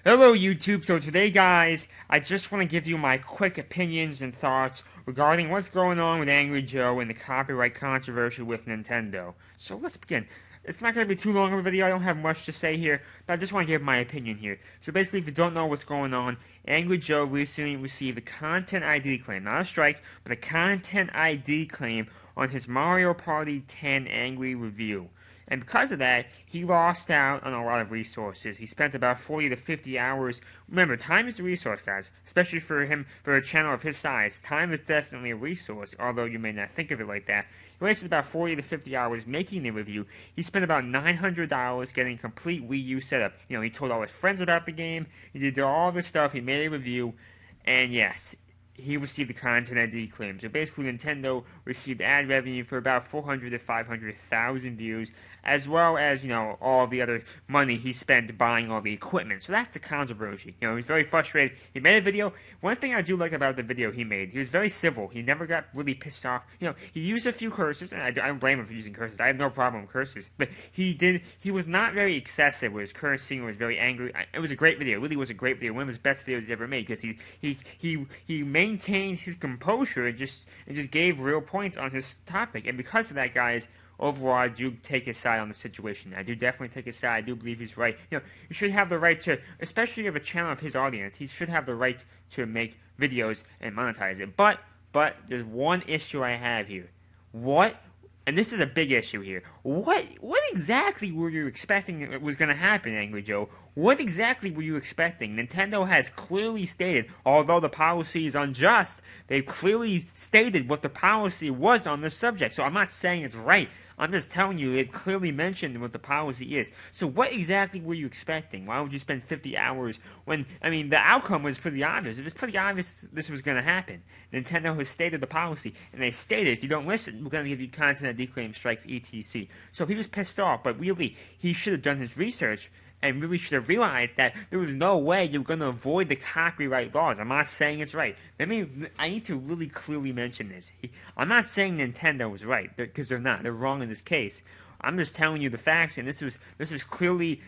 Hello YouTube, so today guys, I just want to give you my quick opinions and thoughts regarding what's going on with Angry Joe and the copyright controversy with Nintendo. So let's begin. It's not going to be too long of a video, I don't have much to say here, but I just want to give my opinion here. So basically, if you don't know what's going on, Angry Joe recently received a Content ID claim, not a strike, but a Content ID claim on his Mario Party 10 Angry review. And because of that, he lost out on a lot of resources. He spent about 40 to 50 hours. Remember, time is a resource, guys. Especially for him, for a channel of his size. Time is definitely a resource, although you may not think of it like that. He wasted about 40 to 50 hours making the review. He spent about $900 getting complete Wii U setup. You know, he told all his friends about the game. He did all the stuff. He made a review. And yes, he received the Content ID claim. So basically, Nintendo received ad revenue for about 400 to 500,000 views, as well as, you know, all the other money he spent buying all the equipment. So that's the controversy. You know, he's very frustrated. He made a video. One thing I do like about the video he made, he was very civil. He never got really pissed off. You know, he used a few curses, and I don't blame him for using curses. I have no problem with curses. But he was not very excessive with his cursing or was very angry. It was a great video. It really was a great video. One of his best videos he ever made, because he maintained his composure and just gave real points on his topic. And because of that, guys, overall, I do take his side on the situation. I do definitely take his side. I do believe he's right. You know, you should have the right to, especially of a channel of his audience, he should have the right to make videos and monetize it. But there's one issue I have here. And this is a big issue here. What exactly were you expecting was going to happen, Angry Joe? What exactly were you expecting? Nintendo has clearly stated, although the policy is unjust, they've clearly stated what the policy was on this subject. So I'm not saying it's right. I'm just telling you, it clearly mentioned what the policy is. So what exactly were you expecting? Why would you spend 50 hours when, I mean, the outcome was pretty obvious. It was pretty obvious this was going to happen. Nintendo has stated the policy, and they stated, if you don't listen, we're going to give you Content ID claim strikes, etc. So he was pissed off, but really, he should have done his research and really should have realized that there was no way you were going to avoid the copyright laws. I'm not saying it's right. I need to really clearly mention this. I'm not saying Nintendo was right, because they're not. They're wrong in this case. I'm just telling you the facts, and this is clearly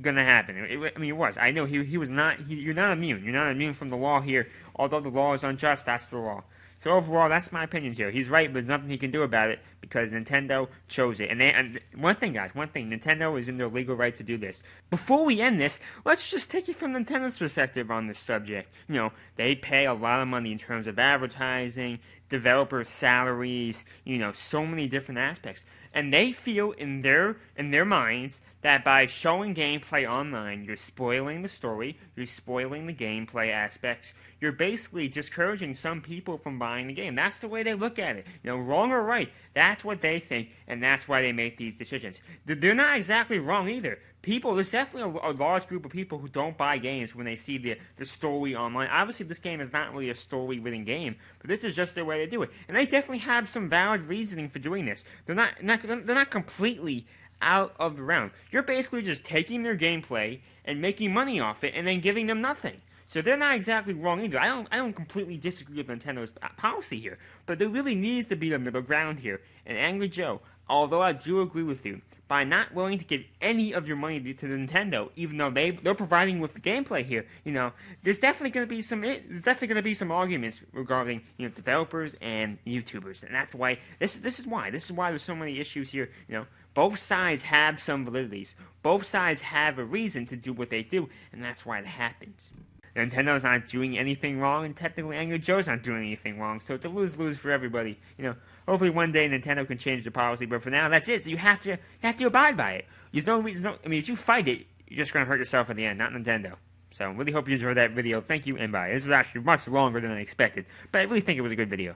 going to happen. It was. I know he was not. You're not immune. You're not immune from the law here. Although the law is unjust, that's the law. So overall, that's my opinions here. He's right, but there's nothing he can do about it because Nintendo chose it. And one thing, guys, Nintendo is in their legal right to do this. Before we end this, let's just take it from Nintendo's perspective on this subject. You know, they pay a lot of money in terms of advertising, developer salaries, you know, so many different aspects. And they feel in their minds that by showing gameplay online, you're spoiling the story, you're spoiling the gameplay aspects, you're basically discouraging some people from buying the game. That's the way they look at it. You know, wrong or right, that's what they think, and that's why they make these decisions. They're not exactly wrong either. There's definitely a large group of people who don't buy games when they see the story online. Obviously, this game is not really a story-ridden game, but this is just their way to do it. And they definitely have some valid reasoning for doing this. They're not completely out of the realm. You're basically just taking their gameplay and making money off it, and then giving them nothing. So they're not exactly wrong either. I don't completely disagree with Nintendo's policy here, but there really needs to be a middle ground here. And Angry Joe, although I do agree with you, by not willing to give any of your money to Nintendo, even though they're providing with the gameplay here, you know, there's definitely going to be some arguments regarding, you know, developers and YouTubers, and that's why this is why there's so many issues here. You know, both sides have some validities, both sides have a reason to do what they do, and that's why it happens. Nintendo's not doing anything wrong, and technically Angry Joe's not doing anything wrong, so it's a lose-lose for everybody. You know, hopefully one day Nintendo can change the policy, but for now, that's it. So you have to abide by it. I mean, if you fight it, you're just going to hurt yourself at the end, not Nintendo. So, really hope you enjoyed that video. Thank you, and bye. This is actually much longer than I expected, but I really think it was a good video.